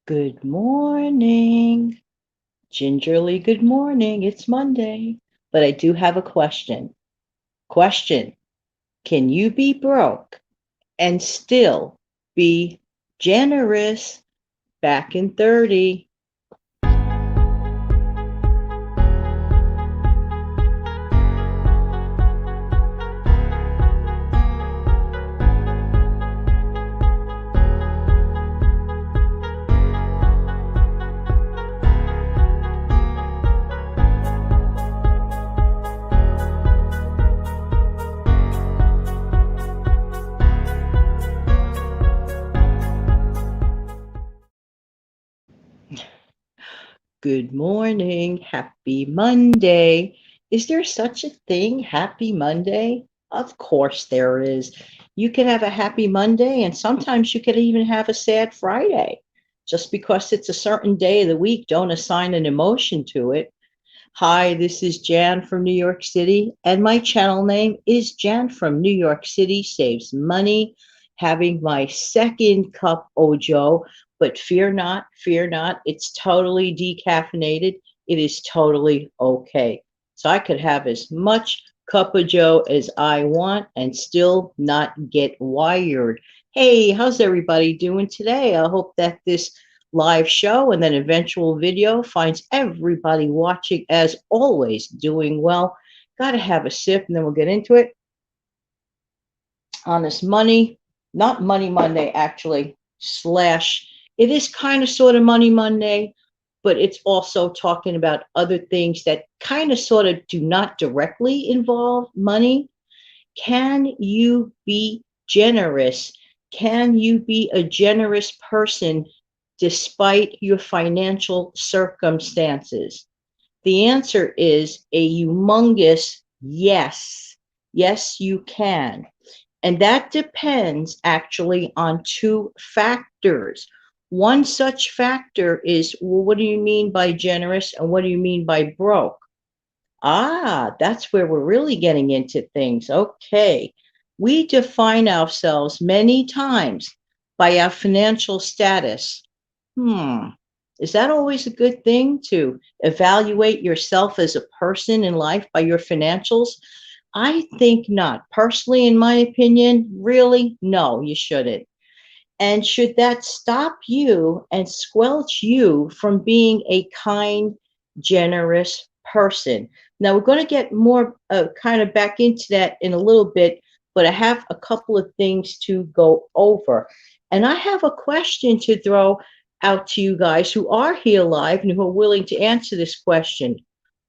Good morning. Gingerly, good morning. It's Monday. But I do have a question. Question. Can you be broke and still be generous? Back in 30. Good morning. Happy Monday. Is there such a thing, Happy Monday? Of course there is. You can have a happy Monday, and sometimes you could even have a sad Friday. Just because it's a certain day of the week, don't assign an emotion to it. Hi, this is Jan from New York City, and my channel name is Jan from New York City Saves Money. Having my second cup Ojo, but fear not, it's totally decaffeinated. It is totally okay. So I could have as much cup of Joe as I want and still not get wired. Hey, how's everybody doing today? I hope that this live show and then eventual video finds everybody watching, as always, doing well. Got to have a sip and then we'll get into it on this money, not Money Monday, actually, slash, it is kind of sort of Money Monday, but it's also talking about other things that kind of sort of do not directly involve money. Can you be generous? Can you be a generous person despite your financial circumstances? The answer is a humongous yes. Yes, you can. And that depends actually on two factors. One such factor is, well, what do you mean by generous and what do you mean by broke? Ah, that's where we're really getting into things. Okay. We define ourselves many times by our financial status. Hmm. Is that always a good thing to evaluate yourself as a person in life by your financials? I think not. Personally, in my opinion, really, no, you shouldn't. And should that stop you and squelch you from being a kind, generous person? Now, we're going to get more kind of back into that in a little bit, but I have a couple of things to go over. And I have a question to throw out to you guys who are here live and who are willing to answer this question.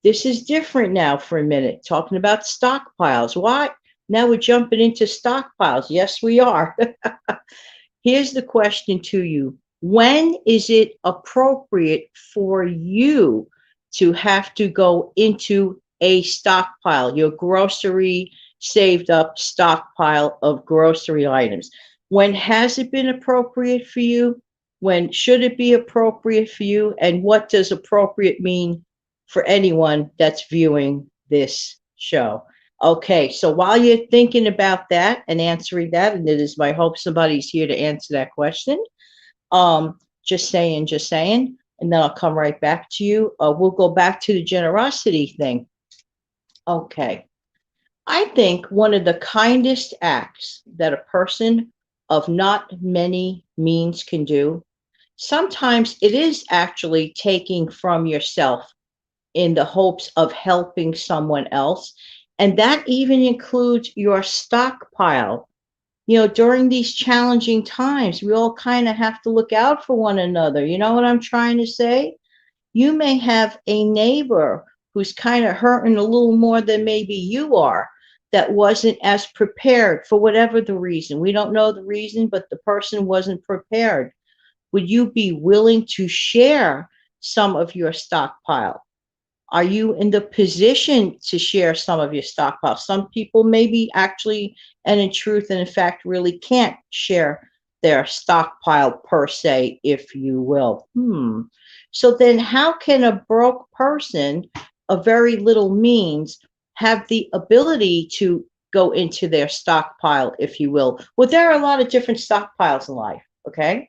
This is different now for a minute, talking about stockpiles. What? Now we're jumping into stockpiles. Yes, we are. Here's the question to you. When is it appropriate for you to have to go into a stockpile, your grocery saved up stockpile of grocery items? When has it been appropriate for you? When should it be appropriate for you? And what does appropriate mean for anyone that's viewing this show? Okay, so while you're thinking about that and answering that, and it is my hope somebody's here to answer that question, just saying, and then I'll come right back to you. We'll go back to the generosity thing. Okay, I think one of the kindest acts that a person of not many means can do, sometimes it is actually taking from yourself in the hopes of helping someone else. And that even includes your stockpile. During these challenging times, we all kind of have to look out for one another. You know what I'm trying to say? You may have a neighbor who's kind of hurting a little more than maybe you are, that wasn't as prepared for whatever the reason. We don't know the reason, but the person wasn't prepared. Would you be willing to share some of your stockpile? Are you in the position to share some of your stockpile? Some people maybe actually, and in truth and in fact, really can't share their stockpile per se, if you will. So then how can a broke person of very little means have the ability to go into their stockpile, if you will? Well, there are a lot of different stockpiles in life, okay?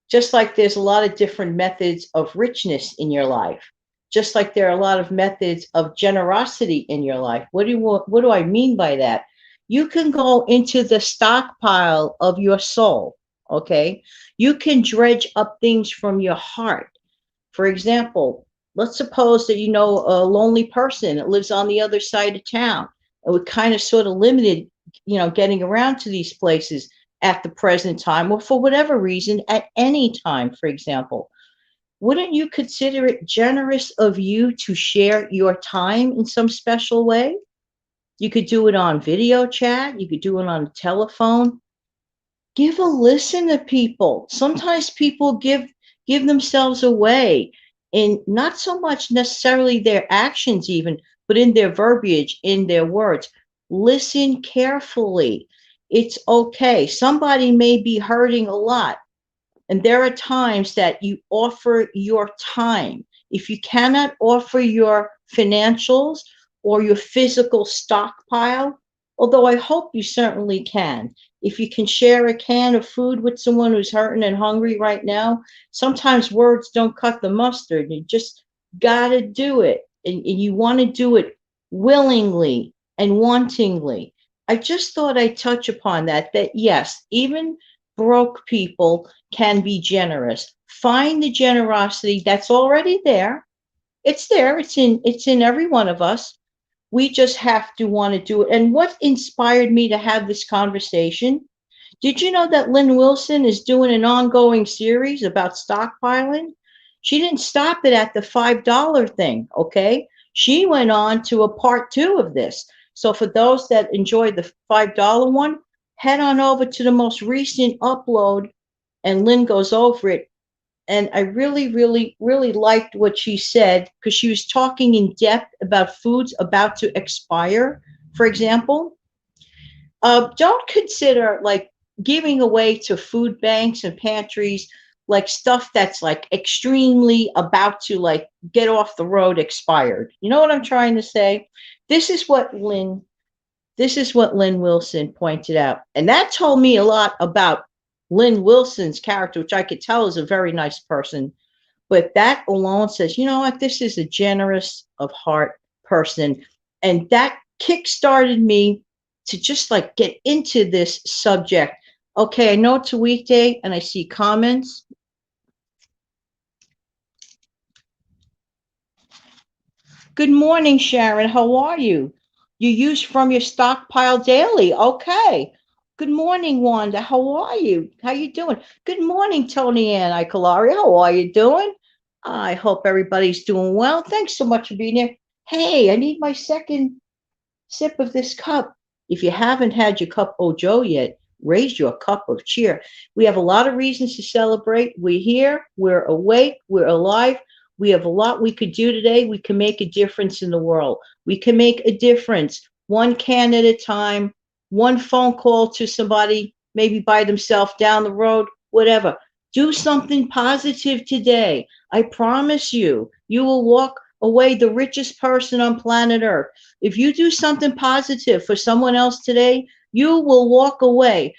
Just like there's a lot of different methods of richness in your life, just like there are a lot of methods of generosity in your life. What do I mean by that? You can go into the stockpile of your soul, okay? You can dredge up things from your heart. For example, let's suppose that you know a lonely person that lives on the other side of town, and we're kind of sort of limited, getting around to these places at the present time, or for whatever reason, at any time, for example. Wouldn't you consider it generous of you to share your time in some special way? You could do it on video chat, you could do it on the telephone. Give a listen to people. Sometimes people give themselves away in not so much necessarily their actions even, but in their verbiage, in their words. Listen carefully. It's okay. Somebody may be hurting a lot, and there are times that you offer your time. If you cannot offer your financials or your physical stockpile, although I hope you certainly can, if you can share a can of food with someone who's hurting and hungry right now, sometimes words don't cut the mustard. You just got to do it. And you want to do it willingly and wantingly. I just thought I'd touch upon that yes, even broke people can be generous. Find the generosity that's already there. It's there. It's in every one of us. We just have to want to do it. And what inspired me to have this conversation? Did you know that Lynn Wilson is doing an ongoing series about stockpiling? She didn't stop it at the $5 thing, okay? She went on to a part two of this. So for those that enjoyed the $5 one, head on over to the most recent upload and Lynn goes over it. And I really, really, really liked what she said because she was talking in depth about foods about to expire, for example. Don't consider like giving away to food banks and pantries like stuff that's like extremely about to like get off the road expired. You know what I'm trying to say? This is what Lynn this is what Lynn Wilson pointed out. And that told me a lot about Lynn Wilson's character, which I could tell is a very nice person. But that alone says, you know what, this is a generous of heart person. And that kickstarted me to just like get into this subject. Okay, I know it's a weekday and I see comments. Good morning, Sharon. How are you? You use from your stockpile daily. Okay. Good morning, Wanda. How are you? How you doing? Good morning, Tony Ann Icolari. How are you doing? I hope everybody's doing well. Thanks so much for being here. Hey, I need my second sip of this cup. If you haven't had your cup of Joe yet, raise your cup of cheer. We have a lot of reasons to celebrate. We're here, we're awake, we're alive. We have a lot we could do today. We can make a difference in the world. We can make a difference one can at a time, one phone call to somebody, maybe by themselves down the road, whatever. Do something positive today. I promise you, you will walk away the richest person on planet Earth. If you do something positive for someone else today, you will walk away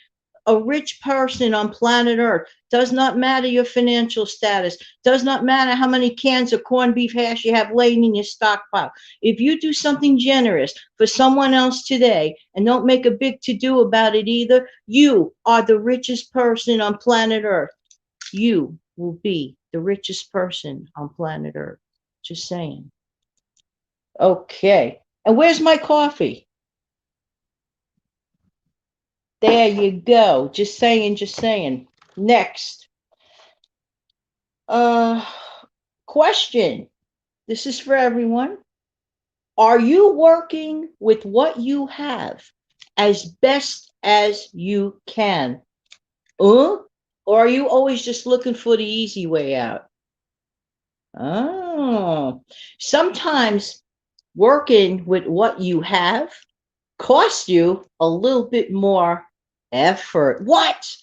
a rich person on planet Earth. Does not matter your financial status. Does not matter how many cans of corned beef hash you have laying in your stockpile. If you do something generous for someone else today and don't make a big to-do about it either, you are the richest person on planet Earth. You will be the richest person on planet Earth. Just saying. Okay. And where's my coffee? There you go. Just saying, just saying. Next. Uh, question. This is for everyone. Are you working with what you have as best as you can? Or are you always just looking for the easy way out? Oh, sometimes working with what you have costs you a little bit more effort. What?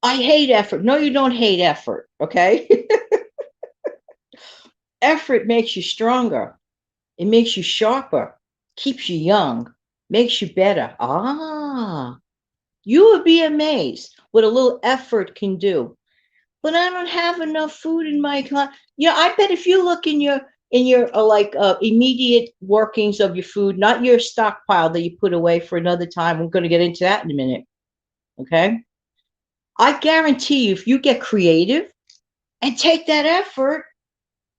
I hate effort. No, you don't hate effort, okay? Effort makes you stronger. It makes you sharper, keeps you young, makes you better. Ah, you would be amazed what a little effort can do. but I don't have enough food in my I bet if you look in your immediate workings of your food, not your stockpile that you put away for another time. We're going to get into that in a minute. Okay. I guarantee you, if you get creative and take that effort,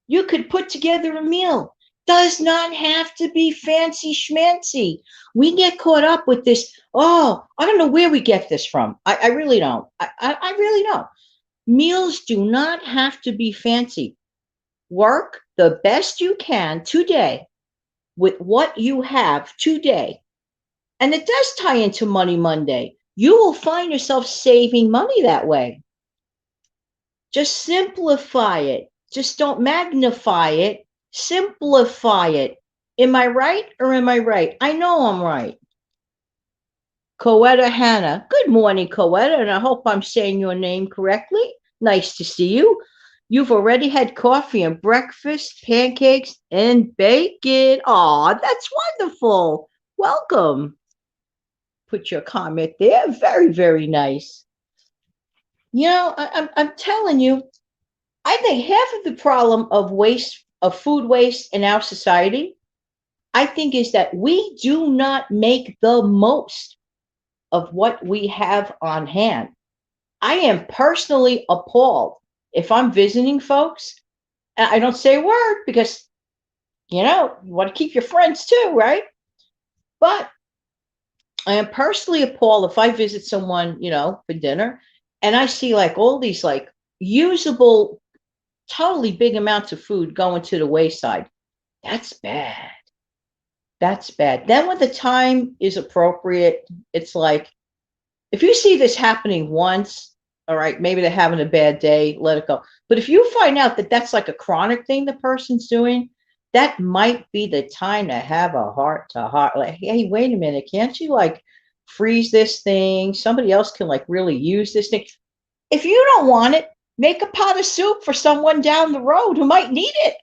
you could put together a meal. Does not have to be fancy schmancy. We get caught up with this. Oh, I don't know where we get this from. I really don't. I really don't. Meals do not have to be fancy. Work the best you can today with what you have today. And it does tie into Money Monday. You will find yourself saving money that way. Just simplify it. Just don't magnify it. Simplify it. Am I right or am I right? I know I'm right. Coetta Hannah. Good morning, Coetta, and I hope I'm saying your name correctly. Nice to see you. You've already had coffee and breakfast, pancakes, and bacon. Aw, that's wonderful. Welcome. Put your comment there. Very, very nice. I'm telling you, I think half of the problem of food waste in our society, I think, is that we do not make the most of what we have on hand. I am personally appalled if I'm visiting folks, and I don't say a word because, you want to keep your friends too, right? But I am personally appalled if I visit someone, for dinner, and I see like all these like usable, totally big amounts of food going to the wayside. That's bad. That's bad. Then when the time is appropriate, it's like, if you see this happening once, all right, maybe they're having a bad day, let it go. But if you find out that that's like a chronic thing the person's doing, that might be the time to have a heart to heart. Like, hey, wait a minute, can't you like freeze this thing? Somebody else can like really use this thing. If you don't want it, make a pot of soup for someone down the road who might need it.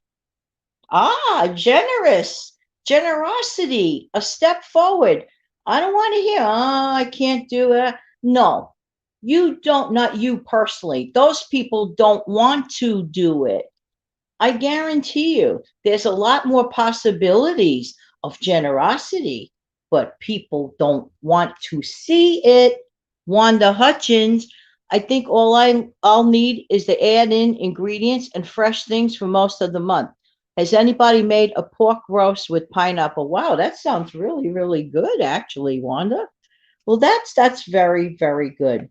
Generosity, a step forward. I don't want to hear, I can't do it. No, you don't, not you personally. Those people don't want to do it. I guarantee you, there's a lot more possibilities of generosity, but people don't want to see it. Wanda Hutchins, I think I'll need is to add in ingredients and fresh things for most of the month. Has anybody made a pork roast with pineapple? Wow, that sounds really, really good, actually, Wanda. Well, that's very, very good.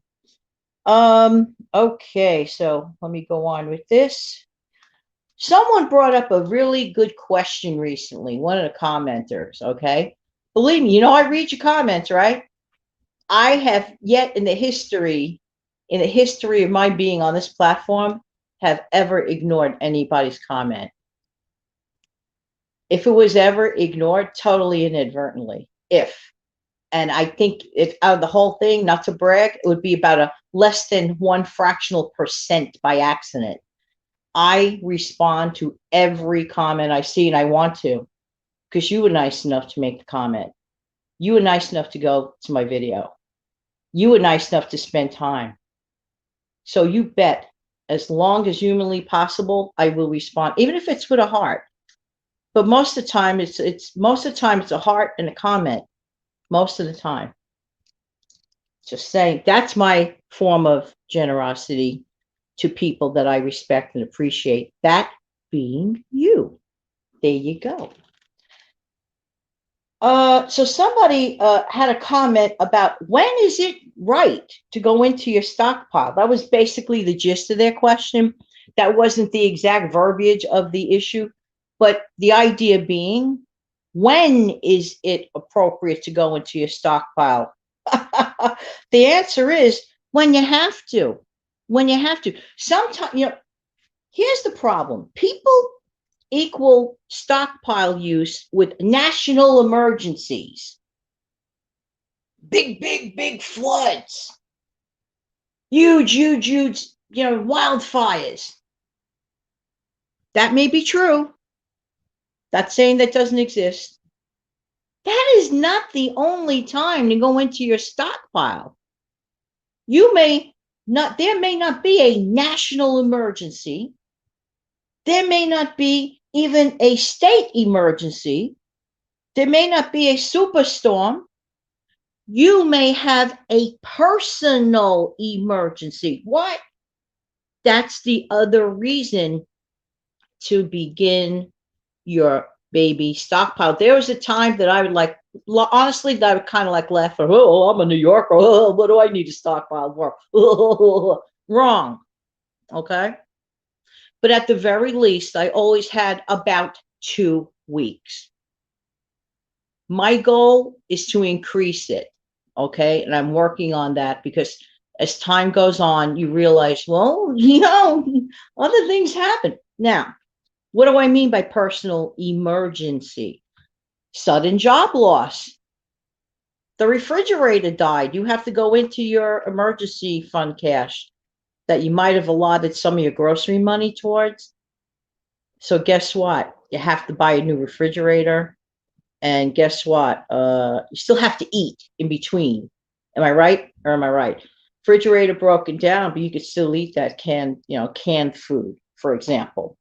Okay, so let me go on with this. Someone brought up a really good question recently, one of the commenters, okay? Believe me, I read your comments, right? I have yet in the history of my being on this platform, have ever ignored anybody's comment. If it was ever ignored, totally inadvertently. And I think if out of the whole thing, not to brag, it would be about a less than 1% by accident. I respond to every comment I see, and I want to, because you were nice enough to make the comment. You were nice enough to go to my video. You were nice enough to spend time. So you bet, as long as humanly possible, I will respond, even if it's with a heart. But most of the time, it's a heart and a comment. Most of the time. Just saying, that's my form of generosity to people that I respect and appreciate. That being you. There you go. So somebody had a comment about when is it right to go into your stockpile? That was basically the gist of their question. That wasn't the exact verbiage of the issue, but the idea being, when is it appropriate to go into your stockpile? The answer is when you have to. When you have to. Sometimes, here's the problem. People equal stockpile use with national emergencies. Big floods. Huge, wildfires. That may be true. That's saying that doesn't exist. That is not the only time to go into your stockpile. You may There may not be a national emergency. There may not be even a state emergency. There may not be a superstorm. You may have a personal emergency. What? That's the other reason to begin your baby stockpile. There was a time that I would like, honestly, that I would kind of like laugh at, oh, I'm a New Yorker. Oh, what do I need to stockpile for? Wrong. Okay. But at the very least, I always had about 2 weeks. My goal is to increase it. Okay. And I'm working on that because as time goes on, you realize, well, other things happen. Now, what do I mean by personal emergency? Sudden job loss. The refrigerator died. You have to go into your emergency fund cash that you might have allotted some of your grocery money towards. So guess what? You have to buy a new refrigerator. And guess what? You still have to eat in between. Am I right? Or am I right? Refrigerator broken down, but you could still eat that canned food, for example.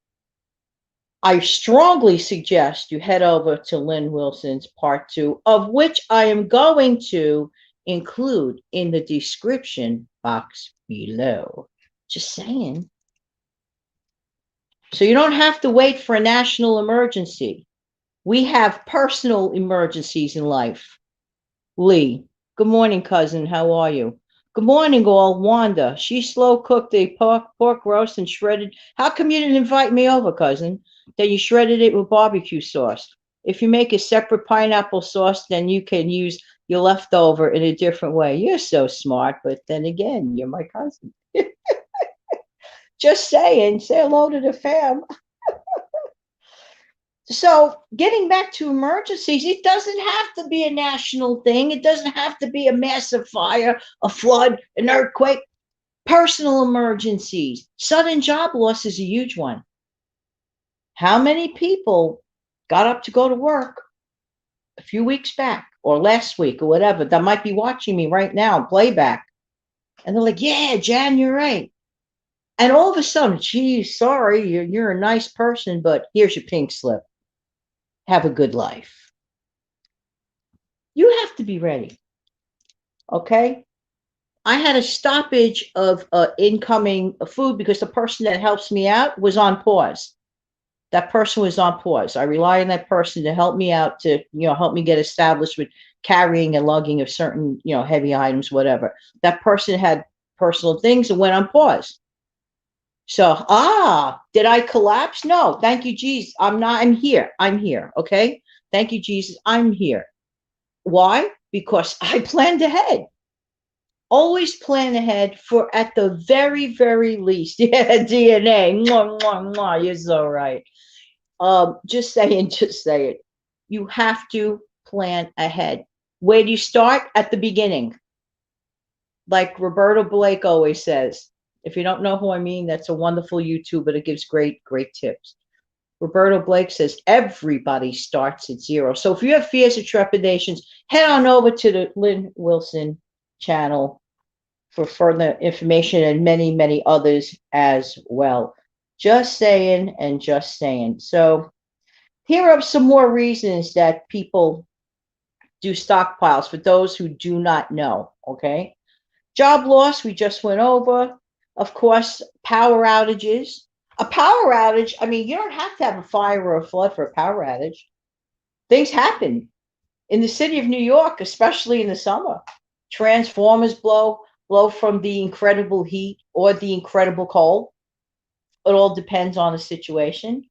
I strongly suggest you head over to Lynn Wilson's part 2, of which I am going to include in the description box below. Just saying. So you don't have to wait for a national emergency. We have personal emergencies in life. Lee, good morning, cousin. How are you? Good morning, all. Wanda, she slow cooked a pork roast and shredded. How come you didn't invite me over, cousin? Then you shredded it with barbecue sauce. If you make a separate pineapple sauce, then you can use your leftover in a different way. You're so smart, but then again, you're my cousin. Just saying, say hello to the fam. So getting back to emergencies, it doesn't have to be a national thing. It doesn't have to be a massive fire, a flood, an earthquake. Personal emergencies. Sudden job loss is a huge one. How many people got up to go to work a few weeks back or last week or whatever that might be watching me right now, playback, and they're like, yeah, Jan, you're right. And all of a sudden, geez, sorry, you're a nice person, but here's your pink slip. Have a good life. You have to be ready. Okay. I had a stoppage of incoming food because the person that helps me out was on pause. That person was on pause. I rely on that person to help me out, to help me get established with carrying and lugging of certain heavy items, whatever. That person had personal things and went on pause. So did I collapse? No, thank you, Jesus. I'm here. Okay, thank you, Jesus. I'm here. Why? Because I planned ahead. Always plan ahead for, at the very, very least. Yeah, DNA. Mwah, mwah, mwah. You're so right. Just saying. You have to plan ahead. Where do you start? At the beginning. Like Roberto Blake always says. If you don't know who I mean, that's a wonderful YouTuber that gives great, great tips. Roberto Blake says everybody starts at zero. So if you have fears or trepidations, head on over to the Lynn Wilson channel for further information and many, many others as well. Just saying and just saying. So here are some more reasons that people do stockpiles for those who do not know, okay? Job loss, we just went over. Of course, power outages. A power outage, I mean, you don't have to have a fire or a flood for a power outage. Things happen. In the city of New York, especially in the summer, transformers blow from the incredible heat or the incredible cold. It all depends on the situation.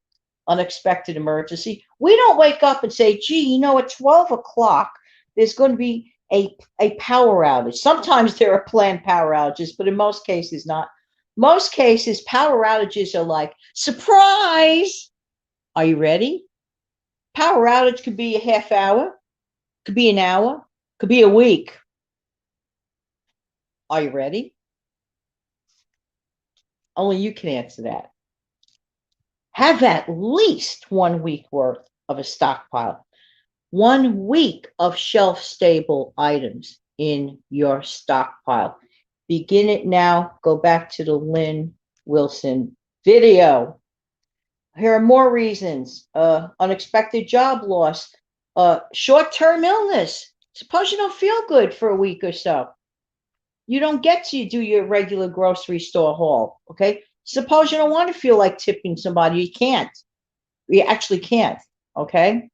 Unexpected emergency. We don't wake up and say, gee, at 12 o'clock, there's going to be a power outage. Sometimes there are planned power outages, but in most cases not. Most cases, power outages are like, surprise! Are you ready? Power outage could be a half hour, could be an hour, could be a week. Are you ready? Only you can answer that. Have at least 1 week worth of a stockpile. 1 week of shelf-stable items in your stockpile. Begin it now. Go back to the Lynn Wilson video. Here are more reasons. Unexpected job loss, short-term illness. Suppose you don't feel good for a week or so. You don't get to do your regular grocery store haul, okay? Suppose you don't want to feel like tipping somebody. You can't. You actually can't, okay?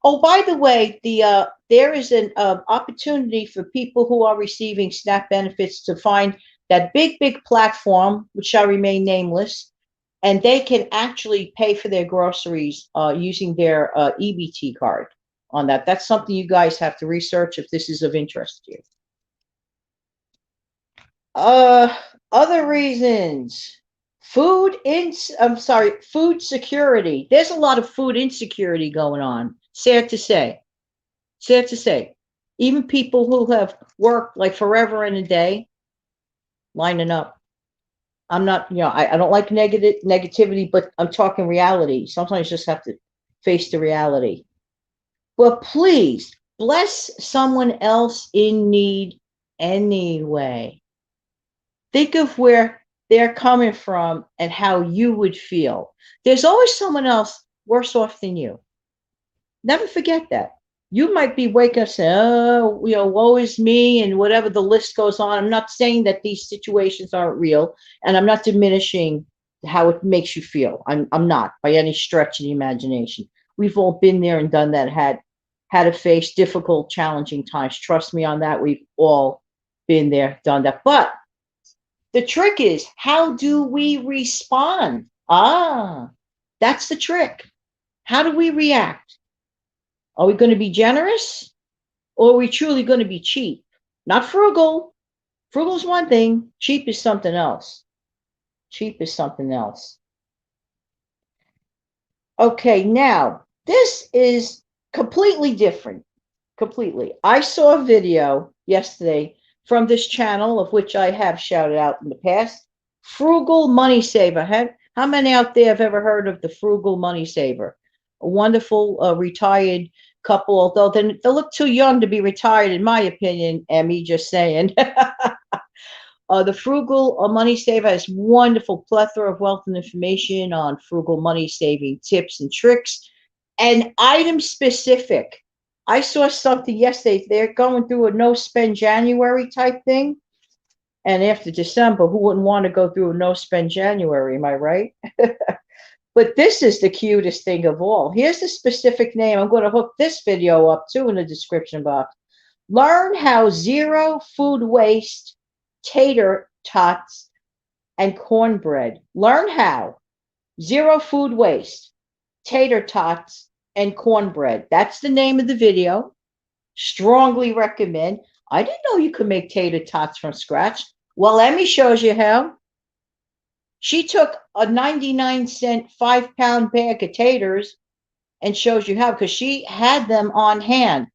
Oh, by the way, there is an opportunity for people who are receiving SNAP benefits to find that big platform, which shall remain nameless, and they can actually pay for their groceries using their EBT card on that. That's something you guys have to research if this is of interest to you. Other reasons. Food security. There's a lot of food insecurity going on. Sad to say. Sad to say. Even people who have worked like forever and a day, lining up. I'm not, I don't like negativity, but I'm talking reality. Sometimes you just have to face the reality. But please, bless someone else in need anyway. Think of where they're coming from and how you would feel. There's always someone else worse off than you. Never forget that. You might be waking up saying, oh, woe is me, and whatever the list goes on. I'm not saying that these situations aren't real, and I'm not diminishing how it makes you feel. I'm not by any stretch of the imagination. We've all been there and done that, had to face difficult, challenging times. Trust me on that. We've all been there, done that. But the trick is, how do we respond? That's the trick. How do we react? Are we going to be generous, or are we truly going to be cheap? Not frugal. Frugal is one thing. Cheap is something else. Cheap is something else. Okay, now, this is completely different. Completely. I saw a video yesterday from this channel, of which I have shouted out in the past, Frugal Money Saver. How many out there have ever heard of the Frugal Money Saver? A wonderful retired couple, although they look too young to be retired, in my opinion, Emmy, just saying. The Frugal Money Saver has wonderful plethora of wealth and information on frugal money saving tips and tricks, and item specific. I saw something yesterday. They're going through a no spend January type thing. And after December, who wouldn't want to go through a no spend January? Am I right? But this is the cutest thing of all. Here's the specific name. I'm going to hook this video up too in the description box. Learn how zero food waste tater tots and cornbread. Learn how zero food waste tater tots and cornbread. That's the name of the video. Strongly recommend. I didn't know you could make tater tots from scratch. Well, Emmy shows you how. She took a 99-cent 5-pound bag of taters and shows you how, because she had them on hand.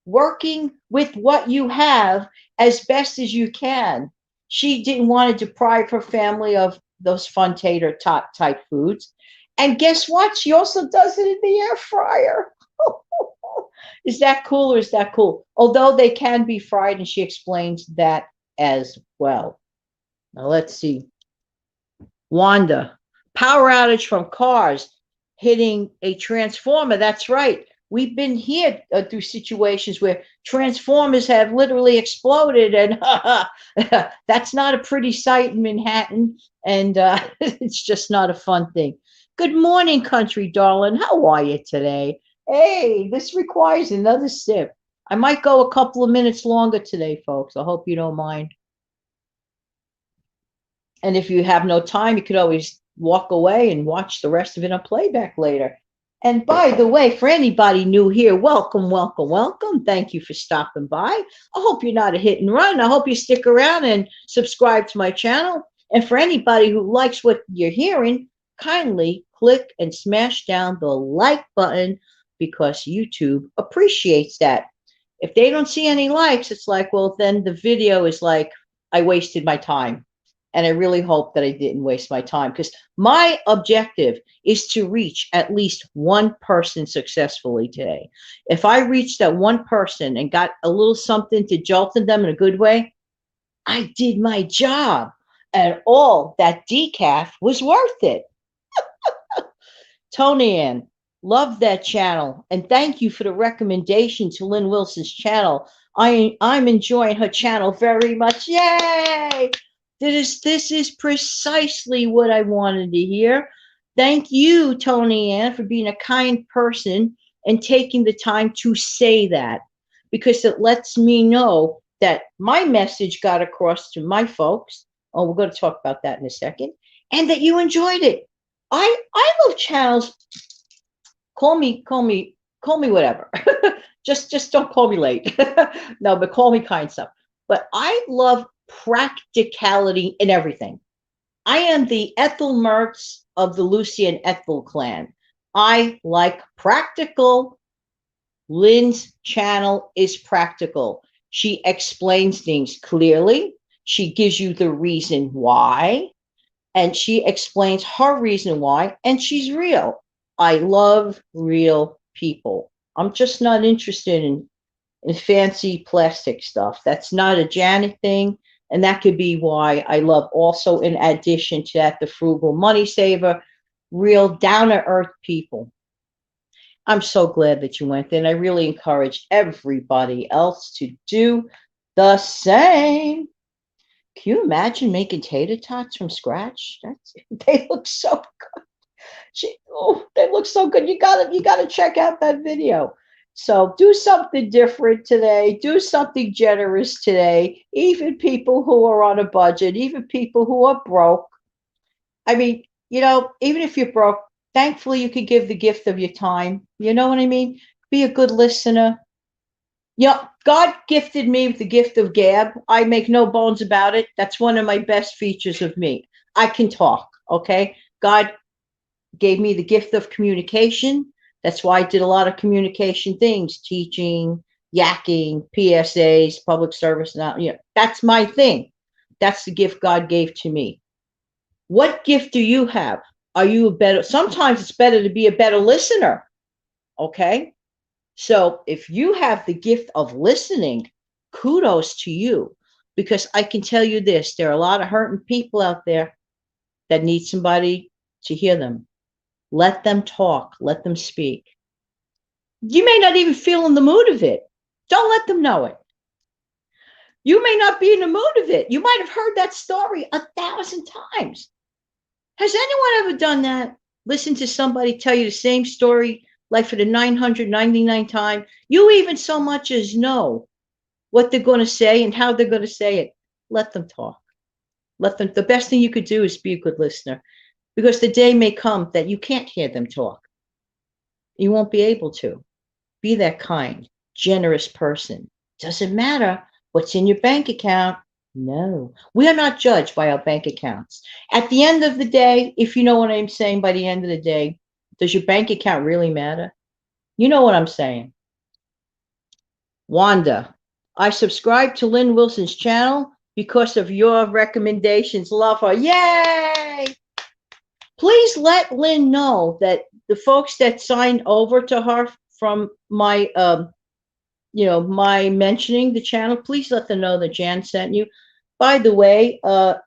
Working with what you have as best as you can. She didn't want to deprive her family of those fun tater tot type foods. And guess what? She also does it in the air fryer. Is that cool, or is that cool? Although they can be fried, and she explains that as well. Now let's see. Wanda, power outage from cars hitting a transformer. That's right. We've been here through situations where transformers have literally exploded, and that's not a pretty sight in Manhattan, and it's just not a fun thing. Good morning, country darling. How are you today? Hey, this requires another sip. I might go a couple of minutes longer today, folks. I hope you don't mind. And if you have no time, you could always walk away and watch the rest of it on playback later. And by the way, for anybody new here, welcome, welcome, welcome. Thank you for stopping by. I hope you're not a hit and run. I hope you stick around and subscribe to my channel. And for anybody who likes what you're hearing, kindly click and smash down the like button, because YouTube appreciates that. If they don't see any likes, it's like, well, then the video is like, I wasted my time. And I really hope that I didn't waste my time, because my objective is to reach at least one person successfully today. If I reach that one person and got a little something to jolt them in a good way, I did my job, and all that decaf was worth it. Tony Ann, love that channel. And thank you for the recommendation to Lynn Wilson's channel. I'm enjoying her channel very much. Yay! This is precisely what I wanted to hear. Thank you, Tony Ann, for being a kind person and taking the time to say that, because it lets me know that my message got across to my folks. Oh, we're going to talk about that in a second, and that you enjoyed it. I love channels. Call me whatever. just don't call me late. No, but call me kind stuff. But I love practicality in everything. I am the Ethel Mertz of the Lucy and Ethel clan. I like practical. Lynn's channel is practical. She explains things clearly. She gives you the reason why, and she explains her reason why, and she's real. I love real people. I'm just not interested in fancy plastic stuff. That's not a Janet thing. And that could be why I love, also, in addition to that, the frugal money saver, real down to earth people. I'm so glad that you went there. And I really encourage everybody else to do the same. Can you imagine making tater tots from scratch? They look so good. They look so good. You gotta check out that video. So do something different today. Do something generous today. Even people who are on a budget, even people who are broke. I mean, even if you're broke, thankfully you can give the gift of your time. You know what I mean? Be a good listener. Yeah, God gifted me with the gift of gab. I make no bones about it. That's one of my best features of me. I can talk, okay? God gave me the gift of communication. That's why I did a lot of communication things, teaching, yakking, PSAs, public service. Now, that's my thing. That's the gift God gave to me. What gift do you have? Are you a better? Sometimes it's better to be a better listener, okay? So if you have the gift of listening, kudos to you, because I can tell you this, there are a lot of hurting people out there that need somebody to hear them. Let them talk, let them speak. You may not even feel in the mood of it. Don't let them know it. You may not be in the mood of it. You might have heard that story 1,000 times. Has anyone ever done that? Listen to somebody tell you the same story, like for the 999th time. You even so much as know what they're going to say and how they're going to say it. Let them talk. Let them. The best thing you could do is be a good listener, because the day may come that you can't hear them talk. You won't be able to. Be that kind, generous person. Doesn't matter what's in your bank account. No, we are not judged by our bank accounts. At the end of the day, if you know what I'm saying, by the end of the day, does your bank account really matter? You know what I'm saying. Wanda, I subscribe to Lynn Wilson's channel because of your recommendations. Love her. Yay! Please let Lynn know that the folks that signed over to her from my my mentioning the channel, please let them know that Jan sent you. By the way,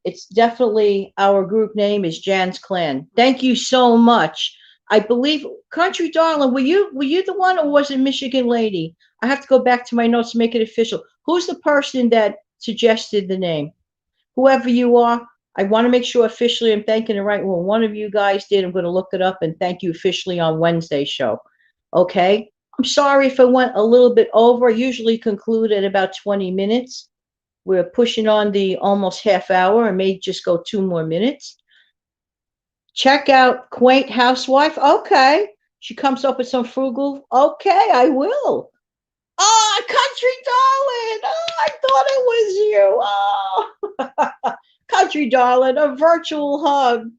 it's definitely, our group name is Jan's Clan. Thank you so much. I believe, Country Darling, were you the one, or was it Michigan Lady? I have to go back to my notes to make it official. Who's the person that suggested the name? Whoever you are, I want to make sure officially I'm thanking the right one. One of you guys did. I'm going to look it up and thank you officially on Wednesday's show. Okay? I'm sorry if I went a little bit over. I usually conclude at about 20 minutes. We're pushing on the almost half hour. I may just go 2 more minutes. Check out Quaint Housewife. Okay. She comes up with some frugal. Okay, I will. Oh, Country Darling. Oh, I thought it was you. Oh, Country Darling, a virtual hug.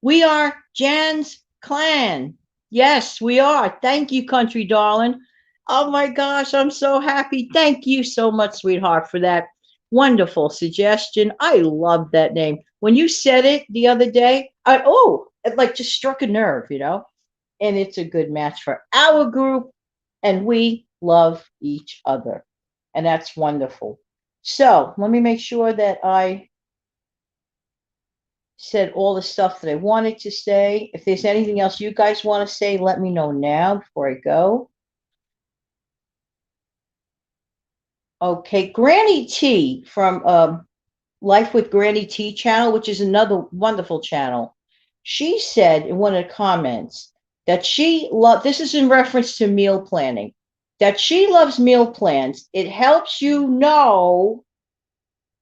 We are Jan's Clan. Yes, we are. Thank you, Country Darling. Oh my gosh, I'm so happy. Thank you so much, sweetheart, for that wonderful suggestion. I love that name. When you said it the other day, it like just struck a nerve, and it's a good match for our group, and we love each other. And that's wonderful. So let me make sure that I said all the stuff that I wanted to say. If there's anything else you guys want to say, let me know now before I go. Okay, Granny T from Life with Granny T channel, which is another wonderful channel. She said in one of the comments that she loved, this is in reference to meal planning, that she loves meal plans. It helps you know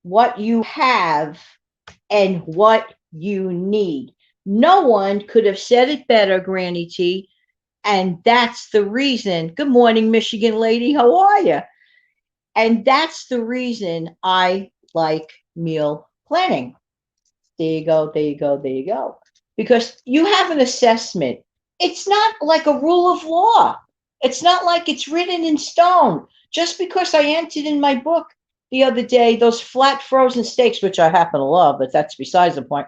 what you have and what you need. No one could have said it better, Granny T. And that's the reason. Good morning, Michigan lady. How are you? And that's the reason I like meal planning. There you go, there you go, there you go. Because you have an assessment. It's not like a rule of law. It's not like it's written in stone. Just because I entered in my book the other day those flat frozen steaks, which I happen to love, but that's besides the point.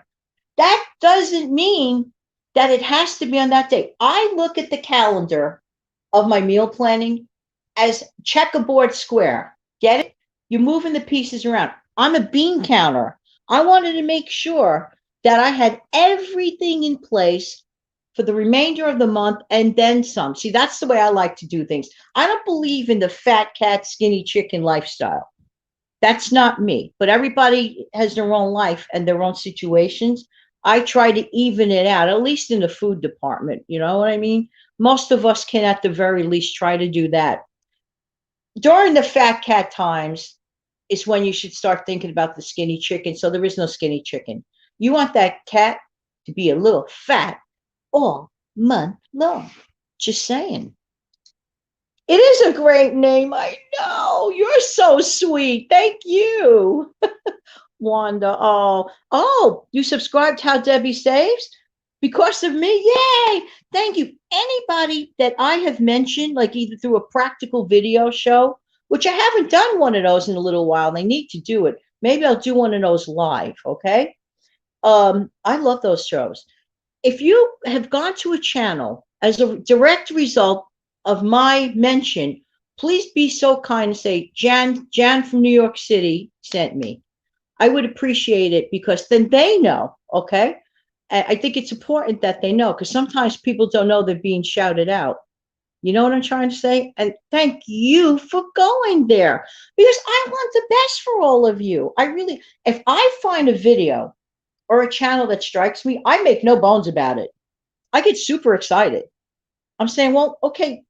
That doesn't mean that it has to be on that day. I look at the calendar of my meal planning as checkerboard square. Get it? You're moving the pieces around. I'm a bean counter. I wanted to make sure that I had everything in place for the remainder of the month and then some. See, that's the way I like to do things. I don't believe in the fat cat, skinny chicken lifestyle. That's not me, but everybody has their own life and their own situations. I try to even it out, at least in the food department. You know what I mean? Most of us can, at the very least, try to do that. During the fat cat times is when you should start thinking about the skinny chicken. So there is no skinny chicken. You want that cat to be a little fat all month long. Just saying. It is a great name. I know. You're so sweet. Thank you. Wanda. Oh, you subscribed to How Debbie Saves? Because of me? Yay. Thank you. Anybody that I have mentioned, like either through a practical video show, which I haven't done one of those in a little while, and I need to do it. Maybe I'll do one of those live, okay? I love those shows. If you have gone to a channel as a direct result of my mention, please be so kind to say, Jan from New York City sent me. I would appreciate it because then they know, okay? I think it's important that they know because sometimes people don't know they're being shouted out. You know what I'm trying to say? And thank you for going there because I want the best for all of you. I really, if I find a video or a channel that strikes me, I make no bones about it. I get super excited. I'm saying, well, okay,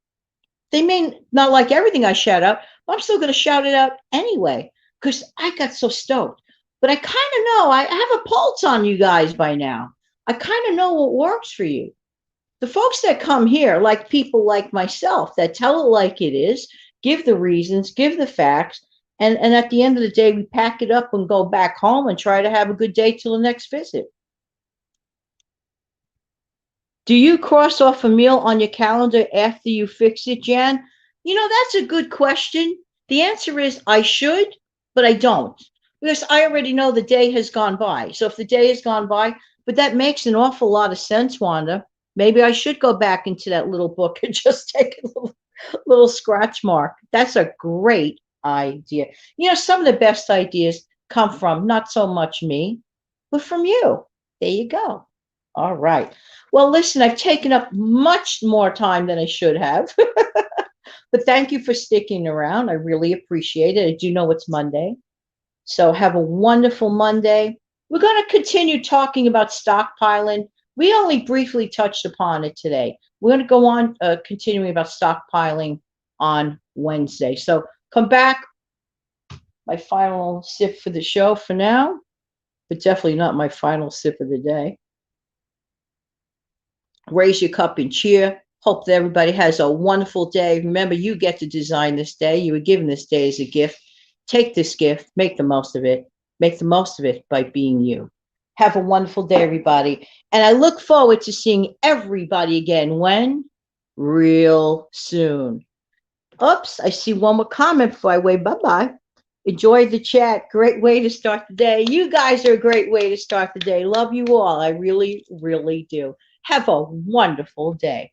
they may not like everything I shout out, but I'm still going to shout it out anyway because I got so stoked. But I kind of know, I have a pulse on you guys by now. I kind of know what works for you. The folks that come here, like people like myself, that tell it like it is, give the reasons, give the facts, and at the end of the day, we pack it up and go back home and try to have a good day till the next visit. Do you cross off a meal on your calendar after you fix it, Jan? You know, that's a good question. The answer is I should, but I don't because I already know the day has gone by. So if the day has gone by, but that makes an awful lot of sense, Wanda. Maybe I should go back into that little book and just take a little scratch mark. That's a great idea. You know, some of the best ideas come from not so much me, but from you. There you go. All right. Well, listen, I've taken up much more time than I should have. But thank you for sticking around. I really appreciate it. I do know it's Monday. So have a wonderful Monday. We're going to continue talking about stockpiling. We only briefly touched upon it today. We're going to go on continuing about stockpiling on Wednesday. So come back. My final sip for the show for now, but definitely not my final sip of the day. Raise your cup and cheer. Hope that everybody has a wonderful day. Remember, you get to design this day. You were given this day as a gift. Take this gift, make the most of it. Make the most of it by being you. Have a wonderful day, everybody. And I look forward to seeing everybody again when? Real soon. Oops, I see one more comment before I wave bye-bye. Enjoy the chat. Great way to start the day. You guys are a great way to start the day. Love you all. I really, really do. Have a wonderful day.